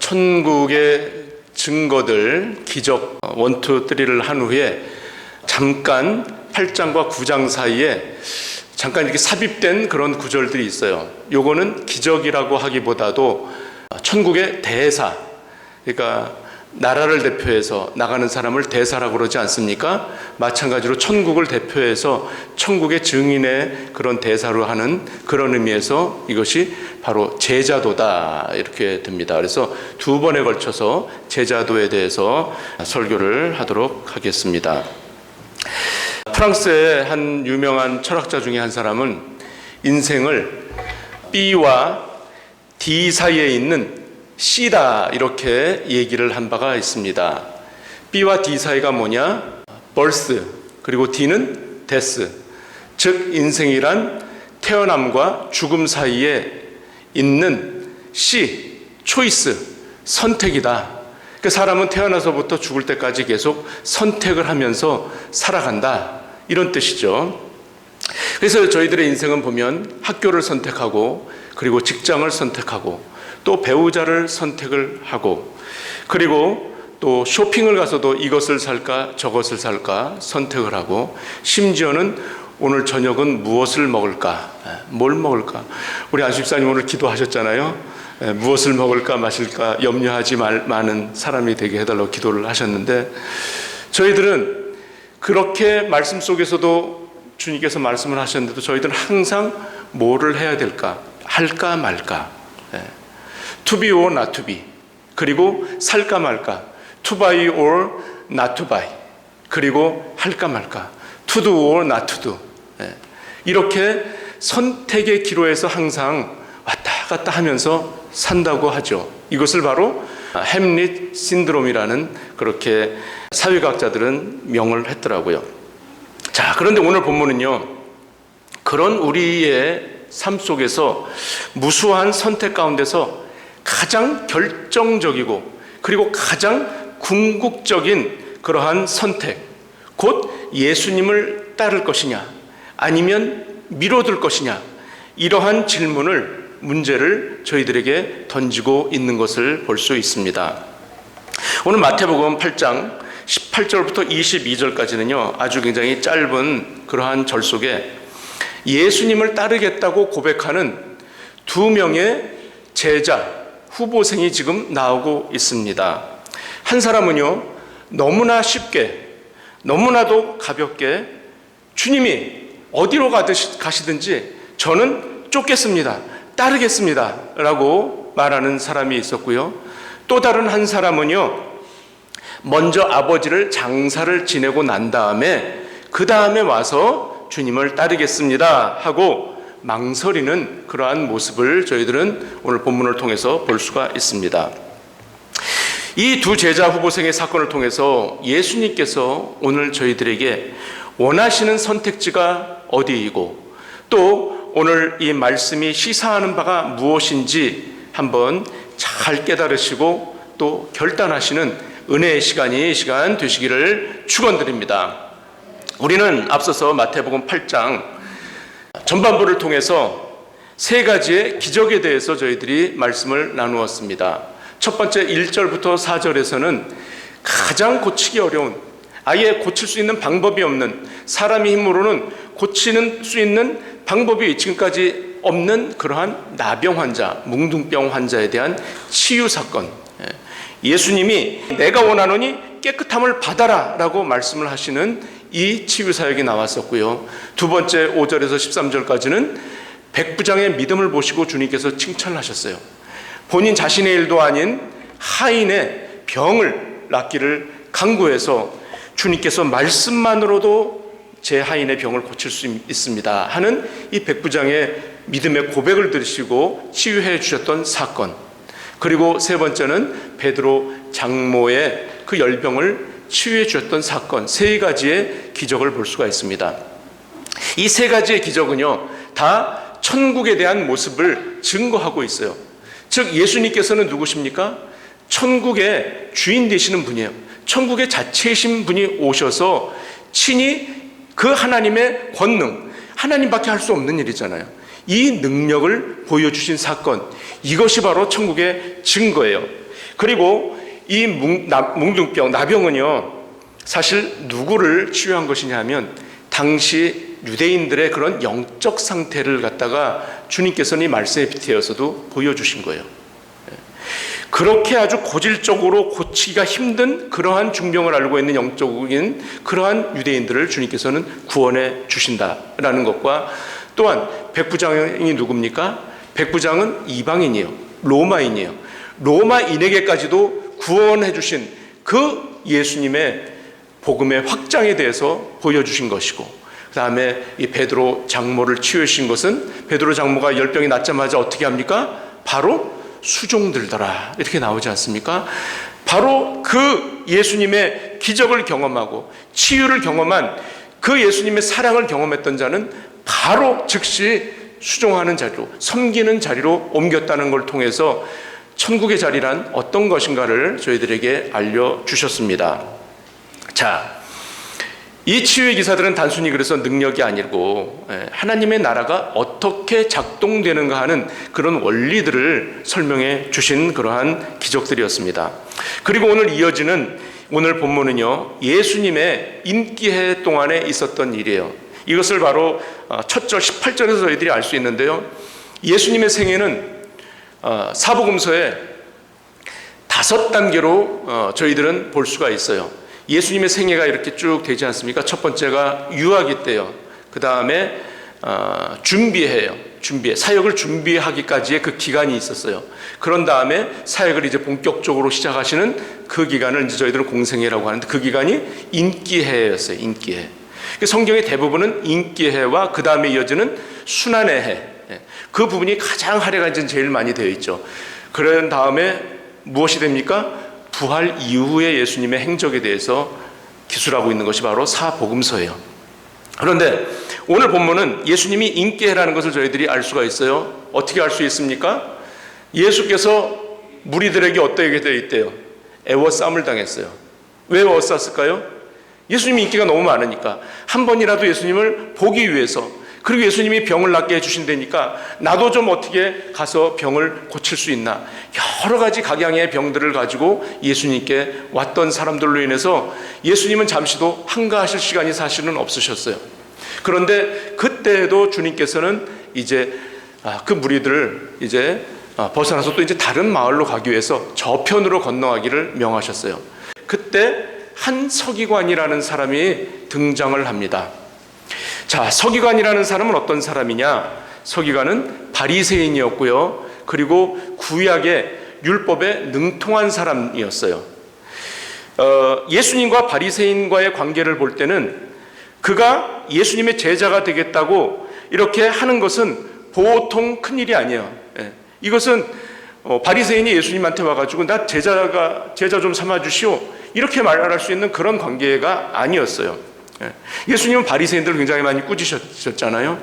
천국의 증거들, 기적 1, 2, 3를 한 후에 잠깐 8장과 9장 사이에 잠깐 이렇게 삽입된 그런 구절들이 있어요. 요거는 기적이라고 하기보다도 천국의 대사, 그러니까 나라를 대표해서 나가는 사람을 대사라고 그러지 않습니까? 마찬가지로 천국을 대표해서 천국의 증인의 그런 대사로 하는 그런 의미에서 이것이 바로 제자도다 이렇게 됩니다. 그래서 2번에 걸쳐서 제자도에 대해서 설교를 하도록 하겠습니다. 프랑스의 한 유명한 철학자 중에 한 사람은 인생을 B와 D 사이에 있는 C다 이렇게 얘기를 한 바가 있습니다. B와 D 사이가 뭐냐? birth 그리고 D는 death, 즉 인생이란 태어남과 죽음 사이에 있는 C, choice, 선택이다. 그러니까 사람은 태어나서부터 죽을 때까지 계속 선택을 하면서 살아간다 이런 뜻이죠. 그래서 저희들의 인생은 보면 학교를 선택하고 그리고 직장을 선택하고 또 배우자를 선택을 하고 그리고 또 쇼핑을 가서도 이것을 살까 저것을 살까 선택을 하고 심지어는 오늘 저녁은 무엇을 먹을까 뭘 먹을까 우리 안수집사님 오늘 기도하셨잖아요. 무엇을 먹을까 마실까 염려하지 많은 사람이 되게 해달라고 기도를 하셨는데 저희들은 그렇게 말씀 속에서도 주님께서 말씀을 하셨는데도 저희들은 항상 뭐를 해야 될까 할까 말까 to be or not to be 그리고 살까 말까 to buy or not to buy 그리고 할까 말까 to do or not to do 이렇게 선택의 기로에서 항상 왔다 갔다 하면서 산다고 하죠. 이것을 바로 햄릿 신드롬이라는 그렇게 사회학자들은 명을 했더라고요. 자, 그런데 오늘 본문은요, 그런 우리의 삶 속에서 무수한 선택 가운데서 가장 결정적이고 그리고 가장 궁극적인 그러한 선택, 곧 예수님을 따를 것이냐 아니면 미뤄둘 것이냐 이러한 문제를 저희들에게 던지고 있는 것을 볼 수 있습니다. 오늘 마태복음 8장 18절부터 22절까지는요 아주 굉장히 짧은 그러한 절 속에 예수님을 따르겠다고 고백하는 2명의 제자 후보생이 지금 나오고 있습니다. 한 사람은요 너무나 쉽게 너무나도 가볍게 주님이 어디로 가시든지 저는 쫓겠습니다 따르겠습니다 라고 말하는 사람이 있었고요. 또 다른 한 사람은요 먼저 아버지를 장사를 지내고 난 다음에 그 다음에 와서 주님을 따르겠습니다 하고 망설이는 그러한 모습을 저희들은 오늘 본문을 통해서 볼 수가 있습니다. 이 2 제자 후보생의 사건을 통해서 예수님께서 오늘 저희들에게 원하시는 선택지가 어디이고 또 오늘 이 말씀이 시사하는 바가 무엇인지 한번 잘 깨달으시고 또 결단하시는 은혜의 시간이 시간 되시기를 축원드립니다. 우리는 앞서서 마태복음 8장 전반부를 통해서 3가지의 기적에 대해서 저희들이 말씀을 나누었습니다. 첫 번째 1절부터 4절에서는 가장 고치기 어려운 아예 고칠 수 있는 방법이 없는 사람의 힘으로는 고치는 수 있는 방법이 지금까지 없는 그러한 나병 환자, 뭉둥병 환자에 대한 치유 사건. 예수님이 내가 원하노니 깨끗함을 받아라 라고 말씀을 하시는 이 치유 사역이 나왔었고요. 2번째 5절에서 13절까지는 백부장의 믿음을 보시고 주님께서 칭찬하셨어요. 본인 자신의 일도 아닌 하인의 병을 낫기를 간구해서 주님께서 말씀만으로도 제 하인의 병을 고칠 수 있습니다 하는 이 백부장의 믿음의 고백을 들으시고 치유해 주셨던 사건. 그리고 3번째는 베드로 장모의 그 열병을 치유해 주셨던 사건. 3가지의 기적을 볼 수가 있습니다. 이 3가지의 기적은요 다 천국에 대한 모습을 증거하고 있어요. 즉 예수님께서는 누구십니까? 천국의 주인 되시는 분이에요. 천국의 자체이신 분이 오셔서 친히 그 하나님의 권능, 하나님밖에 할 수 없는 일이잖아요. 이 능력을 보여주신 사건, 이것이 바로 천국의 증거예요. 그리고 이 뭉둥병, 나병은요, 사실 누구를 치유한 것이냐 하면 당시 유대인들의 그런 영적 상태를 갖다가 주님께서는 이 말씀에 빗대어서도 보여주신 거예요. 그렇게 아주 고질적으로 고치기가 힘든 그러한 중병을 앓고 있는 영적인 그러한 유대인들을 주님께서는 구원해 주신다라는 것과, 또한 백부장이 누굽니까? 백부장은 이방인이에요. 로마인이에요. 로마인에게까지도 구원해 주신 그 예수님의 복음의 확장에 대해서 보여주신 것이고, 그 다음에 이 베드로 장모를 치유해 주신 것은, 베드로 장모가 열병이 낫자마자 어떻게 합니까? 바로 수종들더라, 이렇게 나오지 않습니까? 바로 그 예수님의 기적을 경험하고 치유를 경험한 그 예수님의 사랑을 경험했던 자는 바로 즉시 수종하는 자리로, 섬기는 자리로 옮겼다는 걸 통해서 천국의 자리란 어떤 것인가를 저희들에게 알려주셨습니다. 자, 이 치유의 기사들은 단순히 그래서 능력이 아니고 하나님의 나라가 어떻게 작동되는가 하는 그런 원리들을 설명해 주신 그러한 기적들이었습니다. 그리고 오늘 이어지는 오늘 본문은요, 예수님의 인기해 동안에 있었던 일이에요. 이것을 바로 첫 절 18절에서 저희들이 알 수 있는데요, 예수님의 생애는 사복음서에 5단계로 저희들은 볼 수가 있어요. 예수님의 생애가 이렇게 쭉 되지 않습니까? 첫 번째가 유아기 때요. 그 다음에 준비해요. 사역을 준비하기까지의 그 기간이 있었어요. 그런 다음에 사역을 이제 본격적으로 시작하시는 그 기간을 이제 저희들은 공생애라고 하는데, 그 기간이 인기해였어요. 인기해. 성경의 대부분은 인기해와 그 다음에 이어지는 순환의 해, 그 부분이 가장 할애가 제일 많이 되어 있죠. 그런 다음에 무엇이 됩니까? 부활 이후의 예수님의 행적에 대해서 기술하고 있는 것이 바로 사복음서예요. 그런데 오늘 본문은 예수님이 인기해라는 것을 저희들이 알 수가 있어요. 어떻게 알 수 있습니까? 예수께서 무리들에게 어떻게 되어 있대요? 애워싸움을 당했어요. 왜 애워쌌을까요? 예수님이 인기가 너무 많으니까. 한 번이라도 예수님을 보기 위해서, 그리고 예수님이 병을 낫게 해주신다니까 나도 좀 어떻게 가서 병을 고칠 수 있나, 여러 가지 각양의 병들을 가지고 예수님께 왔던 사람들로 인해서 예수님은 잠시도 한가하실 시간이 사실은 없으셨어요. 그런데 그때에도 주님께서는 이제 그 무리들을 이제 벗어나서 또 이제 다른 마을로 가기 위해서 저편으로 건너가기를 명하셨어요. 그때 한 서기관이라는 사람이 등장을 합니다. 자, 서기관이라는 사람은 어떤 사람이냐? 서기관은 바리새인이었고요. 그리고 구약의 율법에 능통한 사람이었어요. 예수님과 바리새인과의 관계를 볼 때는 그가 예수님의 제자가 되겠다고 이렇게 하는 것은 보통 큰일이 아니에요. 이것은 바리새인이 예수님한테 와가지고 나 제자 좀 삼아주시오, 이렇게 말할 수 있는 그런 관계가 아니었어요. 예수님은 바리새인들을 굉장히 많이 꾸짖으셨잖아요.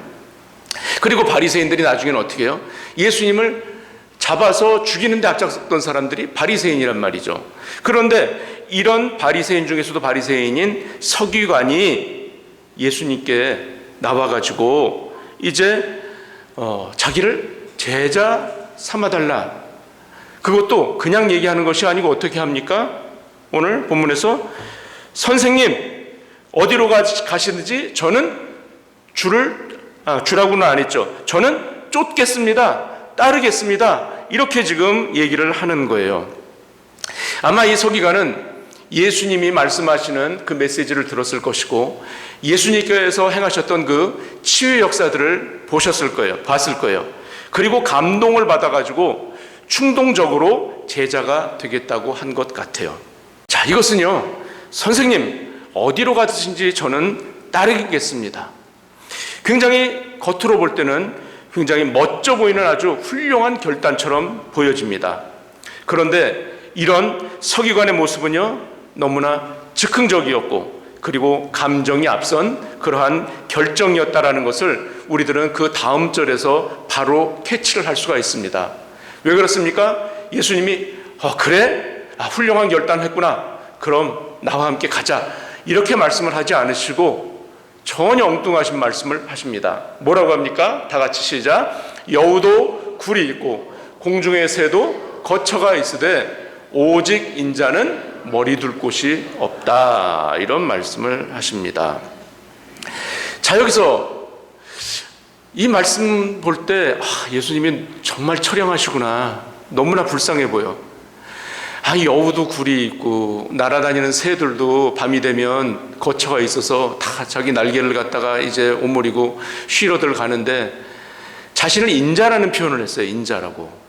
그리고 바리새인들이 나중에는 어떻게 해요? 예수님을 잡아서 죽이는데 앞장섰던 사람들이 바리새인이란 말이죠. 그런데 이런 바리새인 중에서도 바리새인인 서기관이 예수님께 나와가지고 이제 자기를 제자 삼아달라, 그것도 그냥 얘기하는 것이 아니고 어떻게 합니까? 오늘 본문에서 선생님 어디로 가시는지 저는 주라고는 안 했죠. 저는 쫓겠습니다, 따르겠습니다, 이렇게 지금 얘기를 하는 거예요. 아마 이 서기관은 예수님이 말씀하시는 그 메시지를 들었을 것이고 예수님께서 행하셨던 그 치유의 역사들을 보셨을 거예요. 봤을 거예요. 그리고 감동을 받아가지고 충동적으로 제자가 되겠다고 한 것 같아요. 자, 이것은요, 선생님 어디로 가시는지 저는 따르겠습니다. 굉장히 겉으로 볼 때는 굉장히 멋져 보이는 아주 훌륭한 결단처럼 보여집니다. 그런데 이런 서기관의 모습은요, 너무나 즉흥적이었고 그리고 감정이 앞선 그러한 결정이었다라는 것을 우리들은 그 다음 절에서 바로 캐치를 할 수가 있습니다. 왜 그렇습니까? 예수님이 그래? 훌륭한 결단했구나, 그럼 나와 함께 가자, 이렇게 말씀을 하지 않으시고 전혀 엉뚱하신 말씀을 하십니다. 뭐라고 합니까? 다 같이 시작. 여우도 굴이 있고 공중의 새도 거처가 있으되 오직 인자는 머리 둘 곳이 없다. 이런 말씀을 하십니다. 자, 여기서 이 말씀 볼 때 예수님이 정말 처량하시구나. 너무나 불쌍해 보여. 여우도 굴이 있고 날아다니는 새들도 밤이 되면 거처가 있어서 다 자기 날개를 갖다가 이제 오므리고 쉬러들 가는데 자신을 인자라는 표현을 했어요. 인자라고.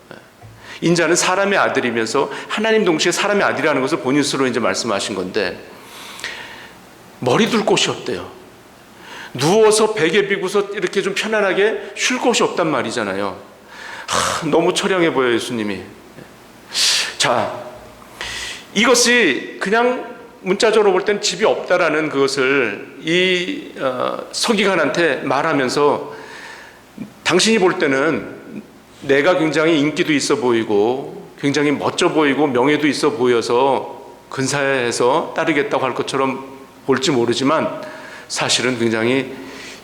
인자는 사람의 아들이면서 하나님 동시에 사람의 아들이라는 것을 본인 스스로 이제 말씀하신 건데 머리 둘 곳이 없대요. 누워서 베개 비고서 이렇게 좀 편안하게 쉴 곳이 없단 말이잖아요. 너무 처량해 보여요, 예수님이. 자, 이것이 그냥 문자적으로 볼 땐 집이 없다라는 그것을 이 서기관한테 말하면서 당신이 볼 때는 내가 굉장히 인기도 있어 보이고 굉장히 멋져 보이고 명예도 있어 보여서 근사해서 따르겠다고 할 것처럼 볼지 모르지만 사실은 굉장히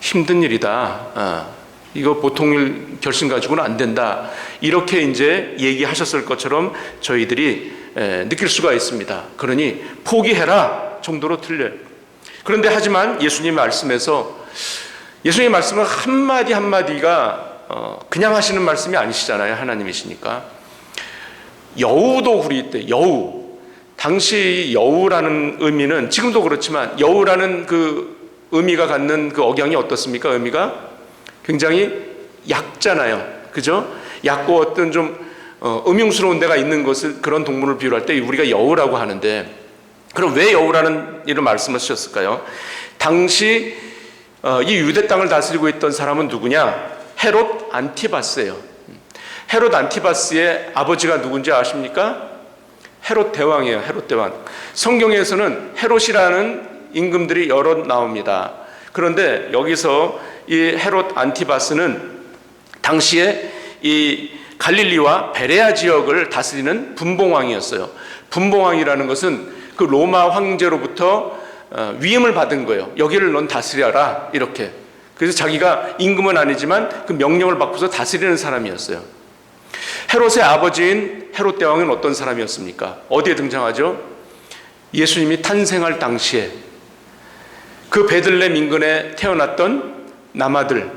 힘든 일이다. 이거 보통 일 결심 가지고는 안 된다. 이렇게 이제 얘기하셨을 것처럼 저희들이 느낄 수가 있습니다. 그러니 포기해라 정도로 틀려요. 그런데 하지만 예수님 말씀에서 예수님의 말씀은 한마디 한마디가 그냥 하시는 말씀이 아니시잖아요. 하나님이시니까. 여우도 굴이 있대. 여우. 당시 여우라는 의미는 지금도 그렇지만 여우라는 그 의미가 갖는 그 억양이 어떻습니까? 의미가 굉장히 얕잖아요. 그죠? 얕고 어떤 좀 음흉스러운 데가 있는 것을 그런 동물을 비유할 때 우리가 여우라고 하는데 그럼 왜 여우라는 이런 말씀을 쓰셨을까요? 당시 이 유대 땅을 다스리고 있던 사람은 누구냐? 헤롯 안티바스예요. 헤롯 안티바스의 아버지가 누군지 아십니까? 헤롯 대왕이에요. 헤롯 대왕. 성경에서는 헤롯이라는 임금들이 여러 나옵니다. 그런데 여기서 이 헤롯 안티바스는 당시에 이 갈릴리와 베레아 지역을 다스리는 분봉왕이었어요. 분봉왕이라는 것은 그 로마 황제로부터 위임을 받은 거예요. 여기를 넌 다스려라 이렇게. 그래서 자기가 임금은 아니지만 그 명령을 받고서 다스리는 사람이었어요. 헤롯의 아버지인 헤롯 대왕은 어떤 사람이었습니까? 어디에 등장하죠? 예수님이 탄생할 당시에 그 베들레헴 인근에 태어났던 남아들,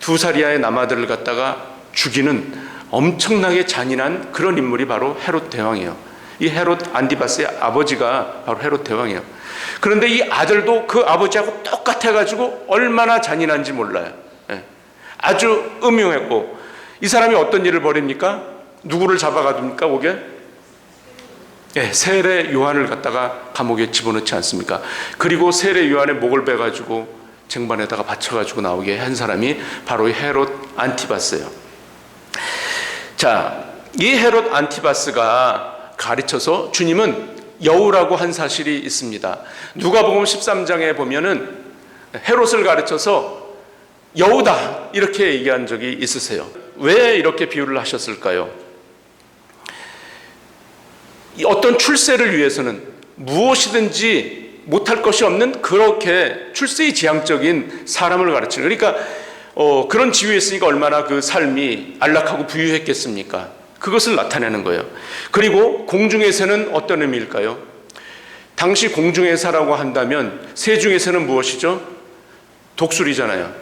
2살이하의 남아들을 갖다가 죽이는 엄청나게 잔인한 그런 인물이 바로 헤롯 대왕이에요. 이 헤롯 안티바스의 아버지가 바로 헤롯 대왕이에요. 그런데 이 아들도 그 아버지하고 똑같아가지고 얼마나 잔인한지 몰라요. 아주 음흉했고 이 사람이 어떤 일을 벌입니까? 누구를 잡아가둡니까? 거기에? 세례 요한을 갖다가 감옥에 집어넣지 않습니까? 그리고 세례 요한의 목을 베가지고 쟁반에다가 받쳐가지고 나오게 한 사람이 바로 헤롯 안티바스예요. 자, 이 헤롯 안티바스가 가르쳐서 주님은 여우라고 한 사실이 있습니다. 누가복음 13장에 보면은 헤롯을 가르쳐서 여우다 이렇게 얘기한 적이 있으세요. 왜 이렇게 비유를 하셨을까요? 어떤 출세를 위해서는 무엇이든지 못할 것이 없는 그렇게 출세지향적인 사람을 가르치는, 그러니까 그런 지위에 있으니까 얼마나 그 삶이 안락하고 부유했겠습니까? 그것을 나타내는 거예요. 그리고 공중에서는 어떤 의미일까요? 당시 공중에서라고 한다면 새 중에서는 무엇이죠? 독수리잖아요.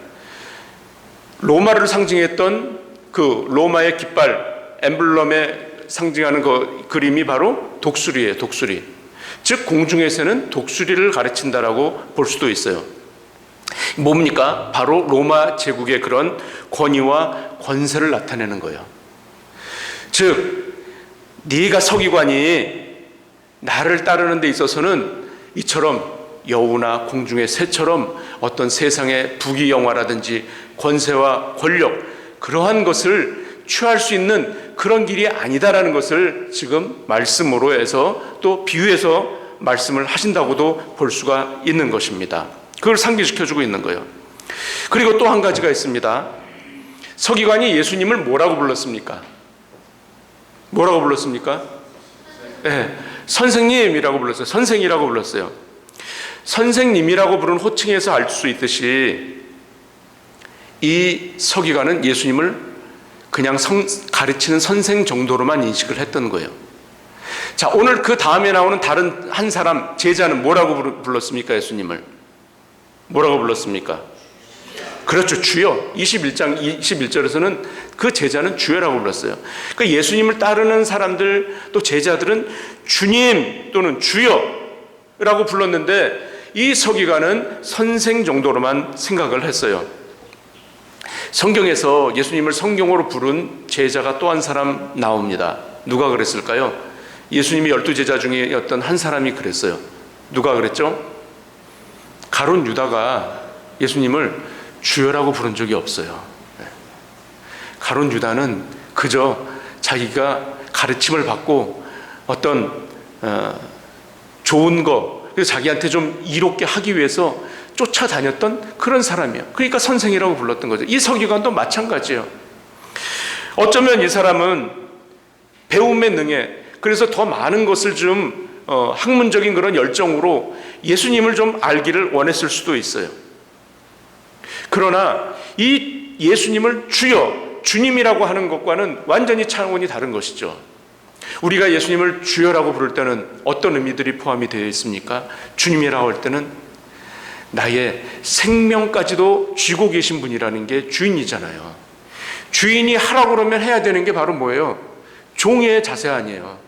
로마를 상징했던 그 로마의 깃발, 엠블럼에 상징하는 그 그림이 바로 독수리예요. 독수리. 즉 공중에서는 독수리를 가르친다라고 볼 수도 있어요. 뭡니까? 바로 로마 제국의 그런 권위와 권세를 나타내는 거예요. 즉 네가 서기관이 나를 따르는 데 있어서는 이처럼 여우나 공중의 새처럼 어떤 세상의 부귀영화라든지 권세와 권력, 그러한 것을 취할 수 있는 그런 길이 아니다라는 것을 지금 말씀으로 해서 또 비유해서 말씀을 하신다고도 볼 수가 있는 것입니다. 그걸 상기시켜주고 있는 거예요. 그리고 또 한 가지가 있습니다. 서기관이 예수님을 뭐라고 불렀습니까? 뭐라고 불렀습니까? 네, 선생님이라고 불렀어요. 선생이라고 불렀어요. 선생님이라고 부르는 호칭에서 알 수 있듯이 이 서기관은 예수님을 그냥 가르치는 선생 정도로만 인식을 했던 거예요. 자, 오늘 그 다음에 나오는 다른 한 사람 제자는 뭐라고 불렀습니까? 예수님을 뭐라고 불렀습니까? 그렇죠, 주여. 21장 21절에서는 그 제자는 주여라고 불렀어요. 그러니까 예수님을 따르는 사람들, 또 제자들은 주님 또는 주여라고 불렀는데, 이 서기관은 선생 정도로만 생각을 했어요. 성경에서 예수님을 성경으로 부른 제자가 또 한 사람 나옵니다. 누가 그랬을까요? 예수님이 12제자 중에 어떤 한 사람이 그랬어요. 누가 그랬죠? 가룟 유다가 예수님을 주여라고 부른 적이 없어요. 가룟 유다는 그저 자기가 가르침을 받고 어떤 좋은 거, 그래서 자기한테 좀 이롭게 하기 위해서 쫓아다녔던 그런 사람이에요. 그러니까 선생이라고 불렀던 거죠. 이 서기관도 마찬가지예요. 어쩌면 이 사람은 배움에 능해, 그래서 더 많은 것을 좀 학문적인 그런 열정으로 예수님을 좀 알기를 원했을 수도 있어요. 그러나 이 예수님을 주여, 주님이라고 하는 것과는 완전히 차원이 다른 것이죠. 우리가 예수님을 주여라고 부를 때는 어떤 의미들이 포함이 되어 있습니까? 주님이라고 할 때는 나의 생명까지도 쥐고 계신 분이라는 게 주인이잖아요. 주인이 하라고 그러면 해야 되는 게 바로 뭐예요? 종의 자세 아니에요.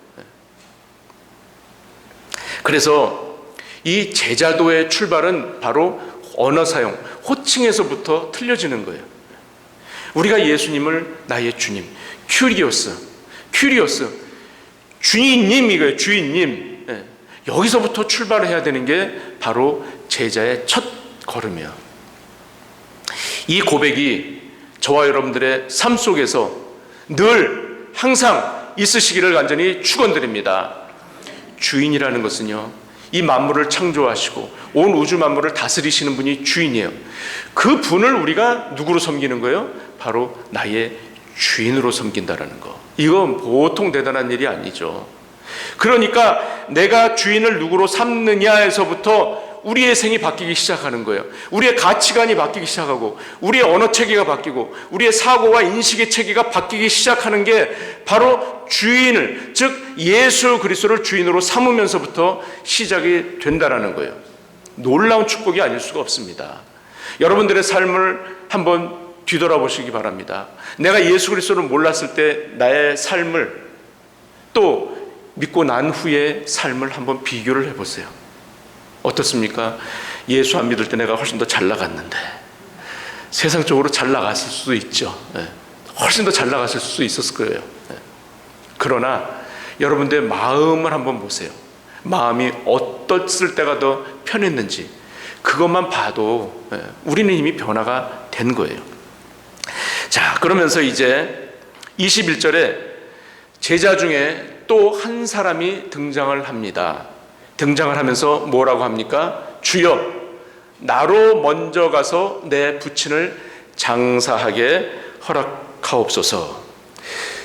그래서 이 제자도의 출발은 바로 언어 사용, 호칭에서부터 틀려지는 거예요. 우리가 예수님을 나의 주님, 큐리오스, 주인님, 이거예요. 주인님. 여기서부터 출발을 해야 되는 게 바로 제자의 첫 걸음이에요. 이 고백이 저와 여러분들의 삶 속에서 늘 항상 있으시기를 간절히 축원드립니다. 주인이라는 것은요, 이 만물을 창조하시고 온 우주 만물을 다스리시는 분이 주인이에요. 그 분을 우리가 누구로 섬기는 거예요? 바로 나의 주인으로 섬긴다라는 거. 이건 보통 대단한 일이 아니죠. 그러니까 내가 주인을 누구로 삼느냐에서부터 우리의 생이 바뀌기 시작하는 거예요. 우리의 가치관이 바뀌기 시작하고, 우리의 언어 체계가 바뀌고, 우리의 사고와 인식의 체계가 바뀌기 시작하는 게 바로 주인을, 즉 예수 그리스도를 주인으로 삼으면서부터 시작이 된다라는 거예요. 놀라운 축복이 아닐 수가 없습니다. 여러분들의 삶을 한번 뒤돌아보시기 바랍니다. 내가 예수 그리스도를 몰랐을 때 나의 삶을, 또 믿고 난 후의 삶을 한번 비교를 해보세요. 어떻습니까? 예수 안 믿을 때 내가 훨씬 더 잘 나갔는데, 세상적으로 잘 나갔을 수도 있죠. 훨씬 더 잘 나갔을 수도 있었을 거예요. 그러나 여러분들의 마음을 한번 보세요. 마음이 어떻을 때가 더 편했는지 그것만 봐도 우리는 이미 변화가 된 거예요. 자, 그러면서 이제 21절에 제자 중에 또 한 사람이 등장을 합니다. 등장을 하면서 뭐라고 합니까? 주여, 나로 먼저 가서 내 부친을 장사하게 허락하옵소서.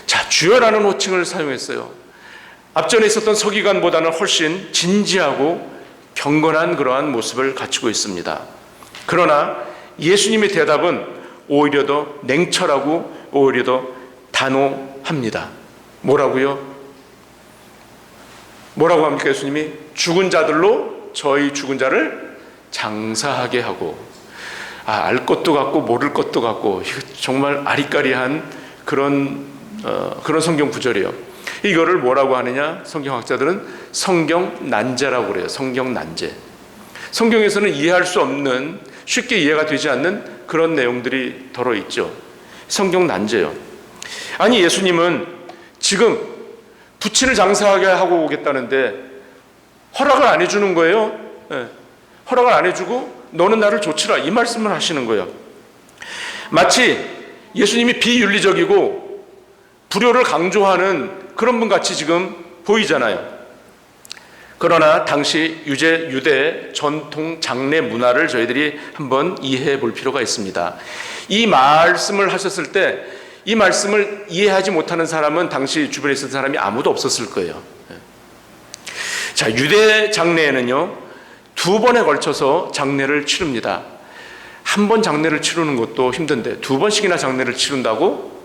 자, 주여라는 호칭을 사용했어요. 앞전에 있었던 서기관보다는 훨씬 진지하고 경건한 그러한 모습을 갖추고 있습니다. 그러나 예수님의 대답은 오히려 더 냉철하고 오히려 더 단호합니다. 뭐라고요? 뭐라고 합니까? 예수님이 죽은 자들로 저희 죽은 자를 장사하게 하고, 알 것도 같고 모를 것도 같고, 이거 정말 아리까리한 그런 성경 구절이에요. 이거를 뭐라고 하느냐? 성경학자들은 성경 난제라고 그래요. 성경 난제. 성경에서는 이해할 수 없는, 쉽게 이해가 되지 않는 그런 내용들이 들어있죠. 성경 난제요. 아니, 예수님은 지금 부친을 장사하게 하고 오겠다는데 허락을 안 해주는 거예요. 허락을 안 해주고 너는 나를 좇으라, 이 말씀을 하시는 거예요. 마치 예수님이 비윤리적이고 불효를 강조하는 그런 분 같이 지금 보이잖아요. 그러나 당시 유대 전통 장례 문화를 저희들이 한번 이해해 볼 필요가 있습니다. 이 말씀을 하셨을 때 이 말씀을 이해하지 못하는 사람은 당시 주변에 있었던 사람이 아무도 없었을 거예요. 자, 유대 장례에는요, 2번에 걸쳐서 장례를 치릅니다. 한 번 장례를 치르는 것도 힘든데 2번씩이나 장례를 치른다고?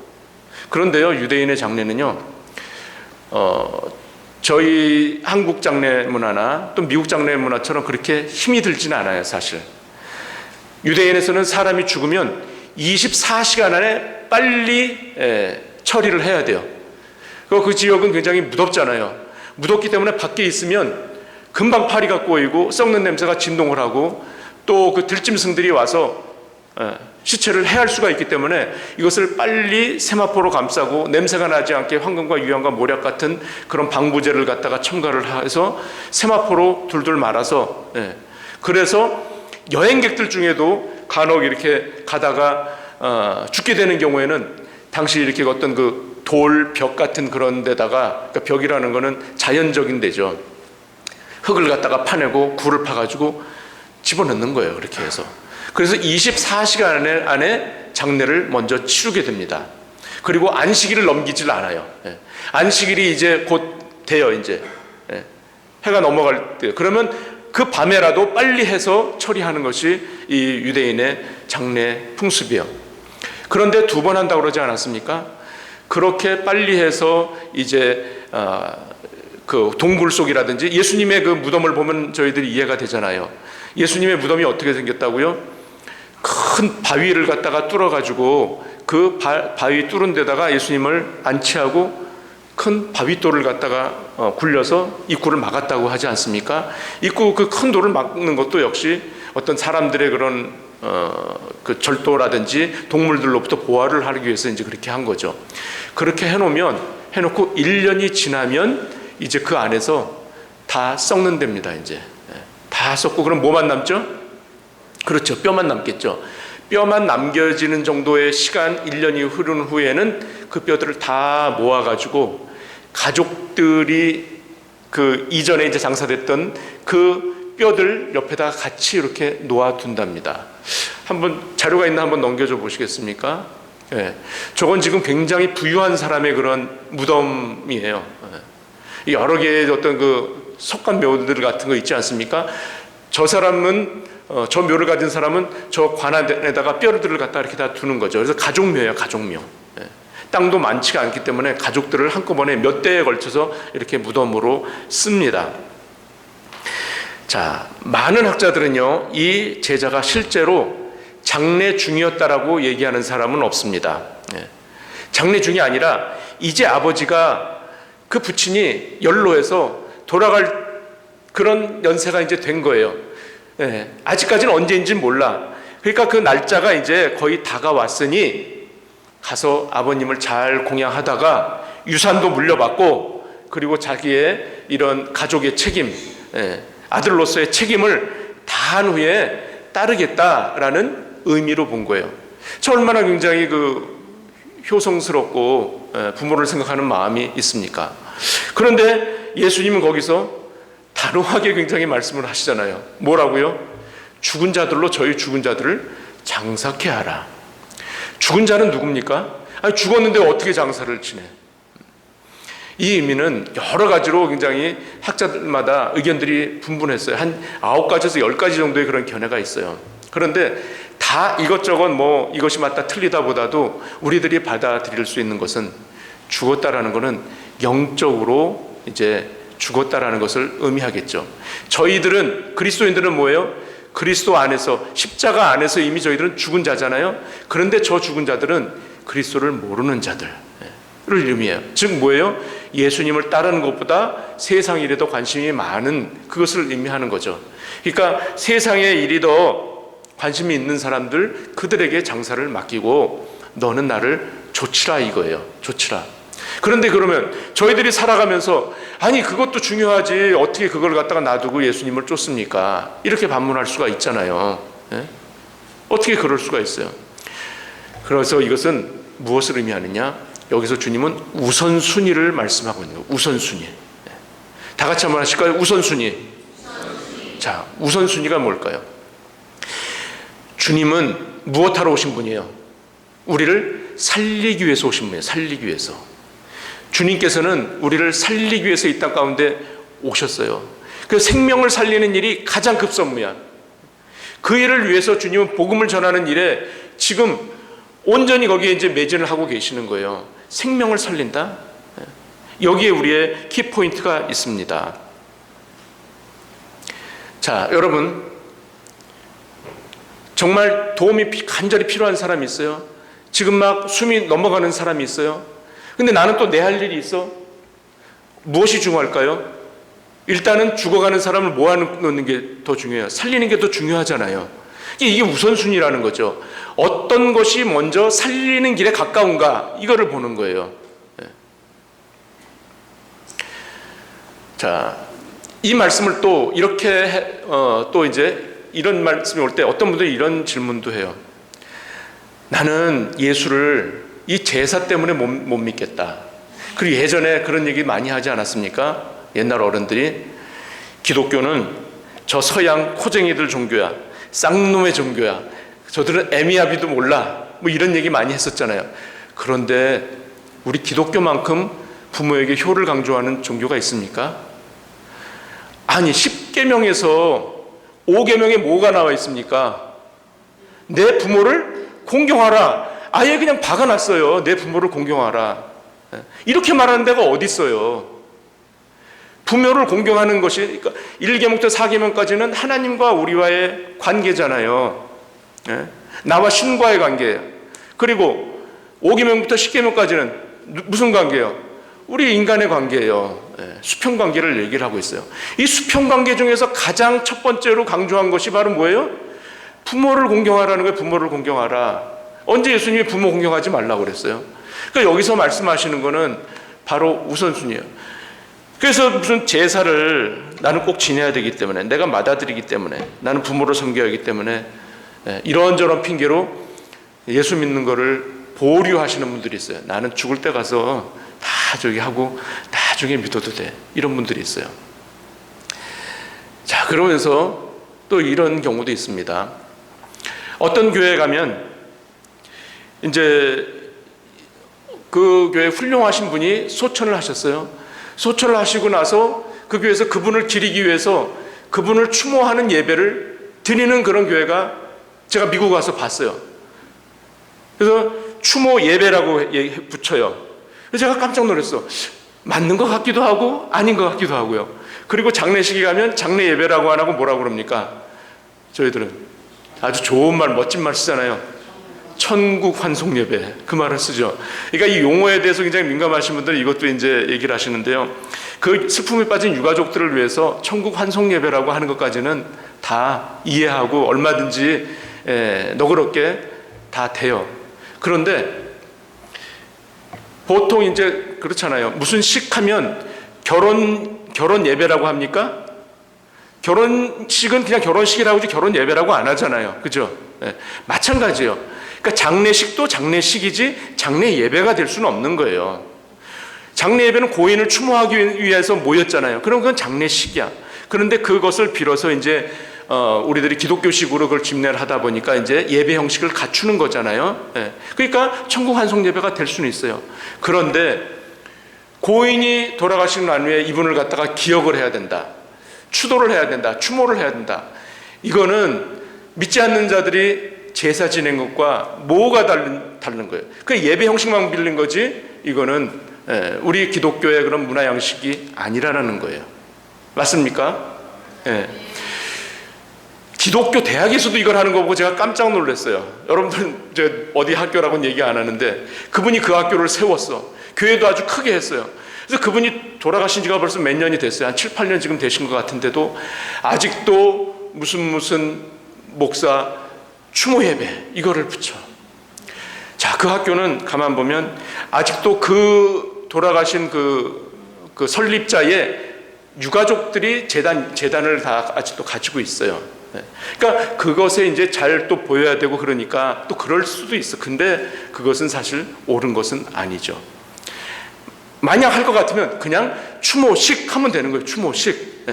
그런데요, 유대인의 장례는요, 저희 한국 장례 문화나 또 미국 장례 문화처럼 그렇게 힘이 들지는 않아요, 사실. 유대인에서는 사람이 죽으면 24시간 안에 빨리 처리를 해야 돼요. 그 지역은 굉장히 무덥잖아요. 무덥기 때문에 밖에 있으면 금방 파리가 꼬이고 썩는 냄새가 진동을 하고 또 그 들짐승들이 와서 시체를 해할 수가 있기 때문에 이것을 빨리 세마포로 감싸고 냄새가 나지 않게 황금과 유황과 모략 같은 그런 방부제를 갖다가 첨가를 해서 세마포로 둘둘 말아서, 그래서 여행객들 중에도 간혹 이렇게 가다가 죽게 되는 경우에는 당시 이렇게 어떤 그 돌 벽 같은 그런 데다가, 그러니까 벽이라는 거는 자연적인 데죠. 흙을 갖다가 파내고 굴을 파가지고 집어넣는 거예요. 그렇게 해서. 그래서 24시간 안에 장례를 먼저 치르게 됩니다. 그리고 안식일을 넘기질 않아요. 안식일이 이제 곧 돼요. 이제 해가 넘어갈 때. 그러면 그 밤에라도 빨리 해서 처리하는 것이 이 유대인의 장례 풍습이에요. 그런데 2번 한다고 그러지 않았습니까? 그렇게 빨리 해서 이제 그 동굴 속이라든지 예수님의 그 무덤을 보면 저희들이 이해가 되잖아요. 예수님의 무덤이 어떻게 생겼다고요? 큰 바위를 갖다가 뚫어가지고 그 바위 뚫은 데다가 예수님을 안치하고 큰 바위돌을 갖다가 굴려서 입구를 막았다고 하지 않습니까? 입구 그 큰 돌을 막는 것도 역시 어떤 사람들의 그런 그 절도라든지 동물들로부터 보호를 하기 위해서 이제 그렇게 한 거죠. 그렇게 해놓고 1년이 지나면 이제 그 안에서 다 썩는 됩니다. 이제 다 썩고 그럼 뭐만 남죠? 그렇죠. 뼈만 남겠죠. 뼈만 남겨지는 정도의 시간, 1년이 흐른 후에는 그 뼈들을 다 모아가지고 가족들이 그 이전에 이제 장사됐던 그 뼈들 옆에다 같이 이렇게 놓아둔답니다. 한번 자료가 있나 한번 넘겨줘 보시겠습니까? 저건 지금 굉장히 부유한 사람의 그런 무덤이에요. 여러 개의 어떤 그 석관묘들 같은 거 있지 않습니까? 저 사람은 저 묘를 가진 사람은 저 관안에다가 뼈들을 갖다 이렇게 다 두는 거죠. 그래서 가족묘예요, 가족묘. 땅도 많지가 않기 때문에 가족들을 한꺼번에 몇 대에 걸쳐서 이렇게 무덤으로 씁니다. 자, 많은 학자들은요, 이 제자가 실제로 장례 중이었다라고 얘기하는 사람은 없습니다. 장례 중이 아니라 이제 아버지가 그 부친이 연로해서 돌아갈 그런 연세가 이제 된 거예요. 아직까지는 언제인지 몰라. 그러니까 그 날짜가 이제 거의 다가왔으니 가서 아버님을 잘 공양하다가 유산도 물려받고 그리고 자기의 이런 가족의 책임, 아들로서의 책임을 다한 후에 따르겠다라는 의미로 본 거예요. 저 얼마나 굉장히 그 효성스럽고 부모를 생각하는 마음이 있습니까? 그런데 예수님은 거기서 단호하게 굉장히 말씀을 하시잖아요. 뭐라고요? 죽은 자들로 저희 죽은 자들을 장사케 하라. 죽은 자는 누굽니까? 아니, 죽었는데 어떻게 장사를 지내? 이 의미는 여러 가지로 굉장히 학자들마다 의견들이 분분했어요. 한 9가지에서 10가지 정도의 그런 견해가 있어요. 그런데 다 이것저것 뭐 이것이 맞다 틀리다 보다도 우리들이 받아들일 수 있는 것은 죽었다라는 것은 영적으로 이제 죽었다라는 것을 의미하겠죠. 저희들은 그리스도인들은 뭐예요? 그리스도 안에서 십자가 안에서 이미 저희들은 죽은 자잖아요. 그런데 저 죽은 자들은 그리스도를 모르는 자들을 의미해요. 즉 뭐예요? 예수님을 따르는 것보다 세상 일에 더 관심이 많은 그것을 의미하는 거죠. 그러니까 세상의 일이 더 관심이 있는 사람들, 그들에게 장사를 맡기고 너는 나를 조치라 이거예요. 조치라. 그런데 그러면 저희들이 살아가면서 아니 그것도 중요하지 어떻게 그걸 갖다가 놔두고 예수님을 쫓습니까? 이렇게 반문할 수가 있잖아요. 어떻게 그럴 수가 있어요? 그래서 이것은 무엇을 의미하느냐? 여기서 주님은 우선순위를 말씀하고 있는 거예요. 우선순위. 다 같이 한번 하실까요? 우선순위. 자, 우선순위가 뭘까요? 주님은 무엇하러 오신 분이에요? 우리를 살리기 위해서 오신 분이에요. 살리기 위해서. 주님께서는 우리를 살리기 위해서 이 땅 가운데 오셨어요. 그 생명을 살리는 일이 가장 급선무야. 그 일을 위해서 주님은 복음을 전하는 일에 지금 온전히 거기에 이제 매진을 하고 계시는 거예요. 생명을 살린다? 여기에 우리의 키포인트가 있습니다. 자, 여러분, 정말 도움이 간절히 필요한 사람이 있어요. 지금 막 숨이 넘어가는 사람이 있어요. 근데 나는 또 내 할 일이 있어. 무엇이 중요할까요? 일단은 죽어가는 사람을 모아놓는 게 더 중요해요. 살리는 게 더 중요하잖아요. 이게 우선순위라는 거죠. 어떤 것이 먼저 살리는 길에 가까운가, 이거를 보는 거예요. 자, 이 말씀을 또 이렇게 또 이제 이런 말씀이 올 때 어떤 분들이 이런 질문도 해요. 나는 예수를 이 제사 때문에 못 믿겠다. 그리고 예전에 그런 얘기 많이 하지 않았습니까? 옛날 어른들이 기독교는 저 서양 코쟁이들 종교야, 쌍놈의 종교야, 저들은 에미아비도 몰라, 뭐 이런 얘기 많이 했었잖아요. 그런데 우리 기독교만큼 부모에게 효를 강조하는 종교가 있습니까? 아니, 10계명에서 5계명에 뭐가 나와 있습니까? 내 부모를 공경하라. 아예 그냥 박아놨어요. 내 부모를 공경하라. 이렇게 말하는 데가 어디 있어요? 부모를 공경하는 것이, 그러니까 1계명부터 4계명까지는 하나님과 우리와의 관계잖아요. 나와 신과의 관계예요. 그리고 5계명부터 10계명까지는 무슨 관계예요? 우리 인간의 관계예요. 수평관계를 얘기를 하고 있어요. 이 수평관계 중에서 가장 첫 번째로 강조한 것이 바로 뭐예요? 부모를 공경하라는 거예요. 부모를 공경하라. 언제 예수님이 부모 공경하지 말라고 그랬어요? 그러니까 여기서 말씀하시는 거는 바로 우선순위예요. 그래서 무슨 제사를 나는 꼭 지내야 되기 때문에, 내가 맏아들이기 때문에, 나는 부모를 섬겨야 하기 때문에 이런저런 핑계로 예수 믿는 거를 보류하시는 분들이 있어요. 나는 죽을 때 가서 다 저기 하고 나중에 믿어도 돼. 이런 분들이 있어요. 자, 그러면서 또 이런 경우도 있습니다. 어떤 교회에 가면 이제 그 교회 훌륭하신 분이 소천을 하셨어요. 소천을 하시고 나서 그 교회에서 그분을 기리기 위해서 그분을 추모하는 예배를 드리는 그런 교회가 제가 미국 와서 봤어요. 그래서 추모 예배라고 붙여요. 그래서 제가 깜짝 놀랐어. 맞는 것 같기도 하고 아닌 것 같기도 하고요. 그리고 장례식에 가면 장례 예배라고 안 하고 뭐라고 그럽니까? 저희들은 아주 좋은 말, 멋진 말 쓰잖아요. 천국 환송 예배, 그 말을 쓰죠. 그러니까 이 용어에 대해서 굉장히 민감하신 분들은 이것도 이제 얘기를 하시는데요. 그 슬픔에 빠진 유가족들을 위해서 천국 환송 예배라고 하는 것까지는 다 이해하고 얼마든지 너그럽게 다 돼요. 그런데 보통 이제 그렇잖아요. 무슨 식하면 결혼 예배라고 합니까? 결혼식은 그냥 결혼식이라고 하지 결혼 예배라고 안 하잖아요. 그죠? 마찬가지예요. 그러니까 장례식도 장례식이지 장례 예배가 될 수는 없는 거예요. 장례 예배는 고인을 추모하기 위해서 모였잖아요. 그럼 그건 장례식이야. 그런데 그것을 빌어서 이제 우리들이 기독교식으로 그걸 집례를 하다 보니까 이제 예배 형식을 갖추는 거잖아요. 그러니까 천국 환송 예배가 될 수는 있어요. 그런데 고인이 돌아가신 난 후에 이분을 갖다가 기억을 해야 된다. 추도를 해야 된다. 추모를 해야 된다. 이거는 믿지 않는 자들이 제사 지낸 것과 뭐가 다른 거예요. 그 예배 형식만 빌린 거지 이거는 우리 기독교의 그런 문화 양식이 아니라는 거예요. 맞습니까? 기독교 대학에서도 이걸 하는 거 보고 제가 깜짝 놀랐어요. 여러분들 이제 어디 학교라고는 얘기 안 하는데 그분이 그 학교를 세웠어. 교회도 아주 크게 했어요. 그래서 그분이 돌아가신 지가 벌써 몇 년이 됐어요. 한 7, 8년 지금 되신 것 같은데도 아직도 무슨 목사 추모 예배 이거를 붙여. 자, 그 학교는 가만 보면 아직도 그 돌아가신 그 설립자의 유가족들이 재단을 다 아직도 가지고 있어요. 그러니까 그것에 이제 잘 또 보여야 되고 그러니까 또 그럴 수도 있어. 근데 그것은 사실 옳은 것은 아니죠. 만약 할 것 같으면 그냥 추모식 하면 되는 거예요. 추모식.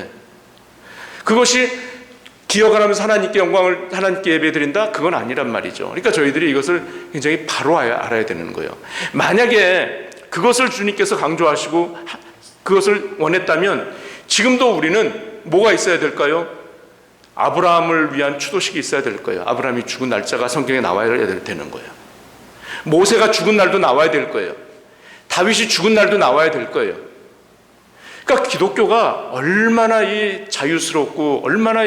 그것이 기억을 하면서 하나님께 영광을, 하나님께 예배드린다? 그건 아니란 말이죠. 그러니까 저희들이 이것을 굉장히 바로 알아야 되는 거예요. 만약에 그것을 주님께서 강조하시고 그것을 원했다면 지금도 우리는 뭐가 있어야 될까요? 아브라함을 위한 추도식이 있어야 될 거예요. 아브라함이 죽은 날짜가 성경에 나와야 되는 거예요. 모세가 죽은 날도 나와야 될 거예요. 다윗이 죽은 날도 나와야 될 거예요. 그러니까 기독교가 얼마나 이 자유스럽고 얼마나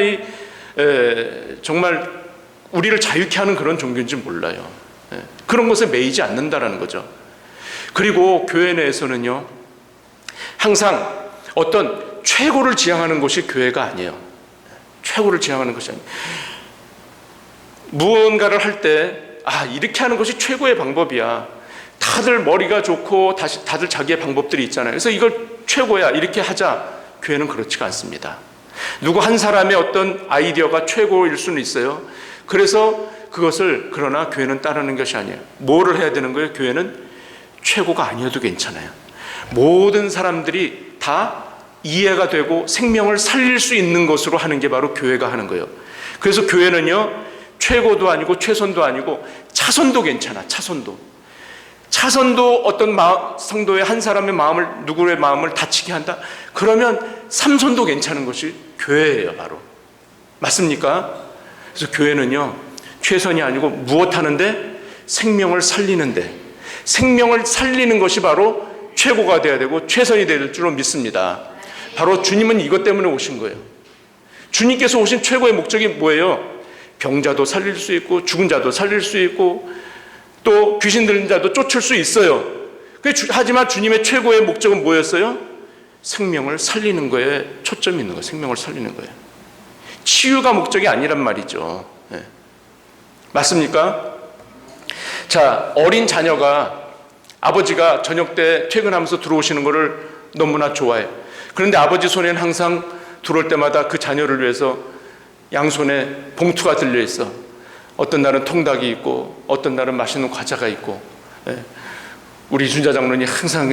정말 우리를 자유케 하는 그런 종교인지 몰라요. 그런 것에 매이지 않는다라는 거죠. 그리고 교회 내에서는요, 항상 어떤 최고를 지향하는 것이 교회가 아니에요. 최고를 지향하는 것이 아니에요. 무언가를 할 때 이렇게 하는 것이 최고의 방법이야. 다들 머리가 좋고 다들 자기의 방법들이 있잖아요. 그래서 이걸 최고야 이렇게 하자. 교회는 그렇지가 않습니다. 누구 한 사람의 어떤 아이디어가 최고일 수는 있어요. 그래서 그러나 교회는 따르는 것이 아니에요. 뭐를 해야 되는 거예요? 교회는 최고가 아니어도 괜찮아요. 모든 사람들이 다 이해가 되고 생명을 살릴 수 있는 것으로 하는 게 바로 교회가 하는 거예요. 그래서 교회는요, 최고도 아니고 최선도 아니고 차선도 괜찮아. 차선도 어떤 성도의 한 사람의 마음을, 누구의 마음을 다치게 한다? 그러면 삼선도 괜찮은 것이 교회예요, 바로. 맞습니까? 그래서 교회는요, 최선이 아니고 무엇 하는데? 생명을 살리는데, 생명을 살리는 것이 바로 최고가 돼야 되고 최선이 될 줄로 믿습니다. 바로 주님은 이것 때문에 오신 거예요. 주님께서 오신 최고의 목적이 뭐예요? 병자도 살릴 수 있고 죽은 자도 살릴 수 있고 또 귀신 들린 자도 쫓을 수 있어요. 하지만 주님의 최고의 목적은 뭐였어요? 생명을 살리는 거에 초점이 있는 거예요. 생명을 살리는 거예요. 치유가 목적이 아니란 말이죠. 네. 맞습니까? 자, 어린 자녀가 아버지가 저녁 때 퇴근하면서 들어오시는 것을 너무나 좋아해요. 그런데 아버지 손에는 항상 들어올 때마다 그 자녀를 위해서 양손에 봉투가 들려있어. 어떤 날은 통닭이 있고 어떤 날은 맛있는 과자가 있고, 우리 준자 장로님 항상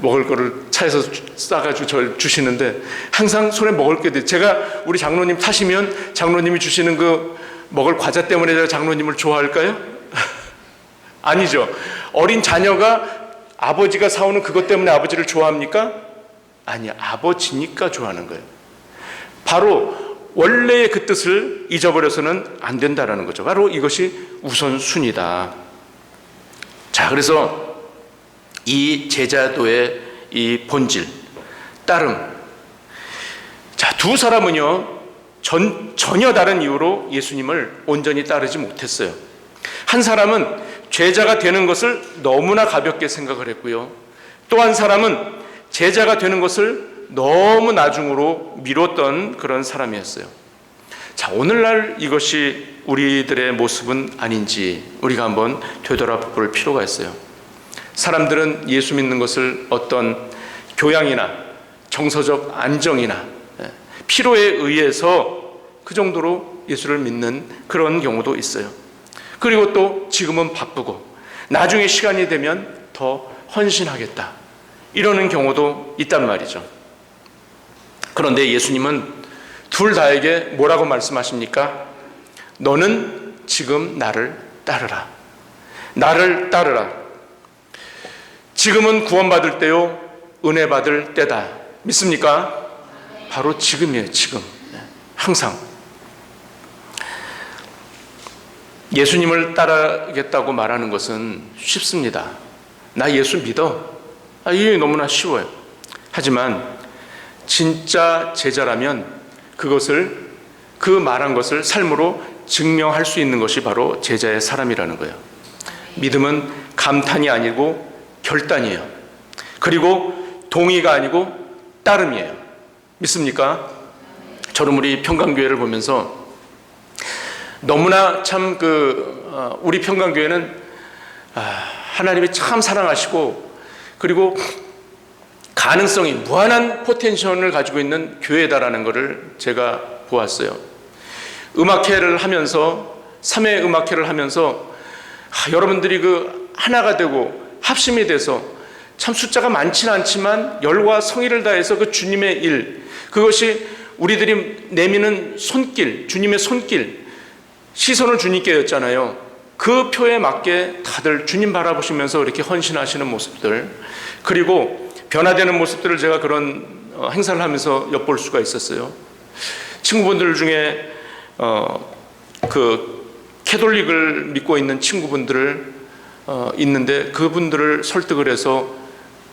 먹을 거를 차에서 싸가지고 저를 주시는데 항상 손에 먹을 게 돼. 제가 우리 장로님 타시면 장로님이 주시는 그 먹을 과자 때문에 제가 장로님을 좋아할까요? 아니죠. 어린 자녀가 아버지가 사오는 그것 때문에 아버지를 좋아합니까? 아니야. 아버지니까 좋아하는 거예요. 바로 원래의 그 뜻을 잊어버려서는 안 된다라는 거죠. 바로 이것이 우선순위다. 자, 그래서 이 제자도의 이 본질, 따름. 자, 두 사람은요, 전혀 다른 이유로 예수님을 온전히 따르지 못했어요. 한 사람은 제자가 되는 것을 너무나 가볍게 생각을 했고요. 또 한 사람은 제자가 되는 것을 너무 나중으로 미뤘던 그런 사람이었어요. 자, 오늘날 이것이 우리들의 모습은 아닌지 우리가 한번 되돌아볼 필요가 있어요. 사람들은 예수 믿는 것을 어떤 교양이나 정서적 안정이나 필요에 의해서 그 정도로 예수를 믿는 그런 경우도 있어요. 그리고 또 지금은 바쁘고 나중에 시간이 되면 더 헌신하겠다, 이러는 경우도 있단 말이죠. 그런데 예수님은 둘 다에게 뭐라고 말씀하십니까? 너는 지금 나를 따르라. 나를 따르라. 지금은 구원받을 때요, 은혜 받을 때다. 믿습니까? 바로 지금이에요. 지금. 항상. 예수님을 따르겠다고 말하는 것은 쉽습니다. 나 예수 믿어. 이게 너무나 쉬워요. 하지만 진짜 제자라면 그 말한 것을 삶으로 증명할 수 있는 것이 바로 제자의 사람이라는 거예요. 믿음은 감탄이 아니고 결단이에요. 그리고 동의가 아니고 따름이에요. 믿습니까? 저는 우리 평강교회를 보면서 너무나 참 우리 평강교회는 하나님이 참 사랑하시고 그리고 가능성이 무한한 포텐셜을 가지고 있는 교회다라는 것을 제가 보았어요. 음악회를 하면서 3회 음악회를 하면서 여러분들이 하나가 되고 합심이 돼서 참 숫자가 많지는 않지만 열과 성의를 다해서 그 주님의 일, 그것이 우리들이 내미는 손길, 주님의 손길, 시선을 주님께 였잖아요. 그 표에 맞게 다들 주님 바라보시면서 이렇게 헌신하시는 모습들, 그리고 변화되는 모습들을 제가 그런 행사를 하면서 엿볼 수가 있었어요. 친구분들 중에 캐톨릭을 믿고 있는 친구분들을 있는데 그분들을 설득을 해서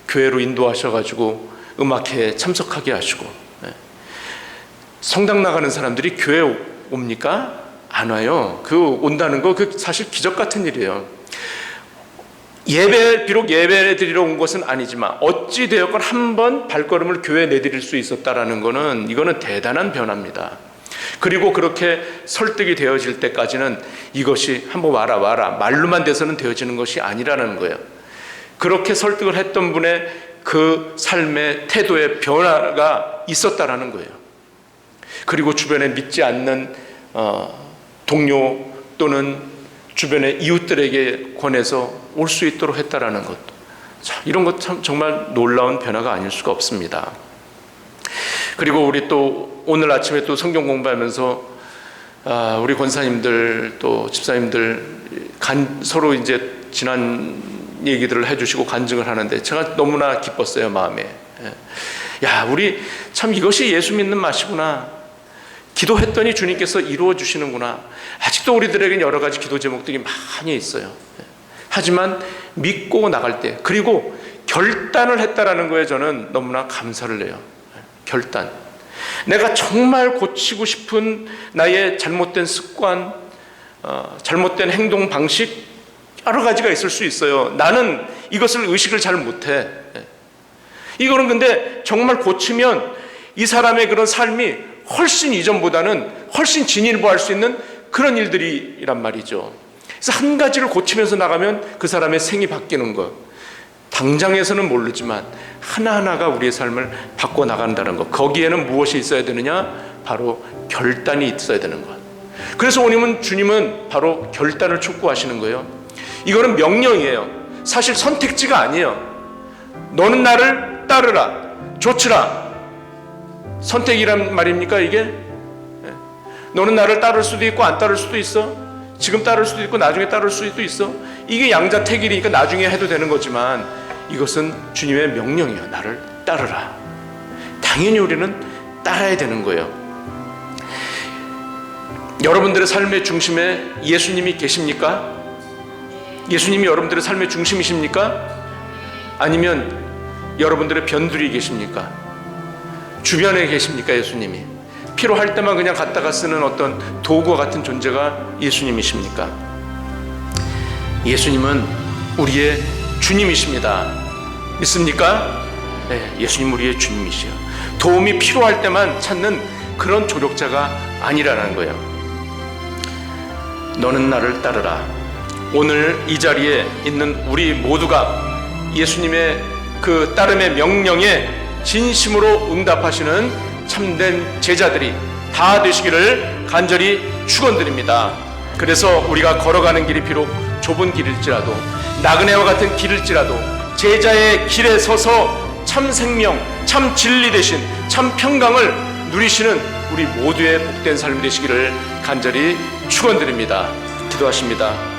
교회로 인도하셔가지고 음악회에 참석하게 하시고, 성당 나가는 사람들이 교회 옵니까? 안 와요. 온다는 거 사실 기적 같은 일이에요. 비록 예배 드리러 온 것은 아니지만 어찌 되었건 한 번 발걸음을 교회에 내디딜 수 있었다라는 거는, 이거는 대단한 변화입니다. 그리고 그렇게 설득이 되어질 때까지는 이것이 한번 와라 말로만 돼서는 되어지는 것이 아니라는 거예요. 그렇게 설득을 했던 분의 그 삶의 태도의 변화가 있었다라는 거예요. 그리고 주변에 믿지 않는 동료 또는 주변의 이웃들에게 권해서 올 수 있도록 했다라는 것, 이런 것 참 정말 놀라운 변화가 아닐 수가 없습니다. 그리고 우리 또 오늘 아침에 또 성경 공부하면서 우리 권사님들 또 집사님들 서로 이제 지난 얘기들을 해주시고 간증을 하는데 제가 너무나 기뻤어요, 마음에. 야, 우리 참 이것이 예수 믿는 맛이구나. 기도했더니 주님께서 이루어 주시는구나. 아직도 우리들에게는 여러 가지 기도 제목들이 많이 있어요. 하지만 믿고 나갈 때, 그리고 결단을 했다라는 거에 저는 너무나 감사를 해요. 결단. 내가 정말 고치고 싶은 나의 잘못된 습관, 잘못된 행동 방식, 여러 가지가 있을 수 있어요. 나는 이것을 의식을 잘 못해. 이거는 근데 정말 고치면 이 사람의 그런 삶이 훨씬 이전보다는 훨씬 진일보할 수 있는 그런 일들이란 말이죠. 그래서 한 가지를 고치면서 나가면 그 사람의 생이 바뀌는 것, 당장에서는 모르지만 하나하나가 우리의 삶을 바꿔나간다는 것, 거기에는 무엇이 있어야 되느냐? 바로 결단이 있어야 되는 것. 그래서 주님은 바로 결단을 촉구하시는 거예요. 이거는 명령이에요. 사실 선택지가 아니에요. 너는 나를 따르라, 좇으라. 선택이란 말입니까 이게? 너는 나를 따를 수도 있고 안 따를 수도 있어. 지금 따를 수도 있고 나중에 따를 수도 있어. 이게 양자택일이니까 나중에 해도 되는 거지만 이것은 주님의 명령이에요. 나를 따르라. 당연히 우리는 따라야 되는 거예요. 여러분들의 삶의 중심에 예수님이 계십니까? 예수님이 여러분들의 삶의 중심이십니까? 아니면 여러분들의 변두리 계십니까? 주변에 계십니까? 예수님이 필요할 때만 그냥 갖다가 쓰는 어떤 도구와 같은 존재가 예수님이십니까? 예수님은 우리의 주님이십니다. 믿습니까? 네, 예수님 우리의 주님이시요. 도움이 필요할 때만 찾는 그런 조력자가 아니라는 거예요. 너는 나를 따르라. 오늘 이 자리에 있는 우리 모두가 예수님의 그 따름의 명령에 진심으로 응답하시는 참된 제자들이 다 되시기를 간절히 축원드립니다. 그래서 우리가 걸어가는 길이 비록 좁은 길일지라도, 나그네와 같은 길일지라도 제자의 길에 서서 참 생명, 참 진리 되신 참 평강을 누리시는 우리 모두의 복된 삶이 되시기를 간절히 축원드립니다. 기도하십니다.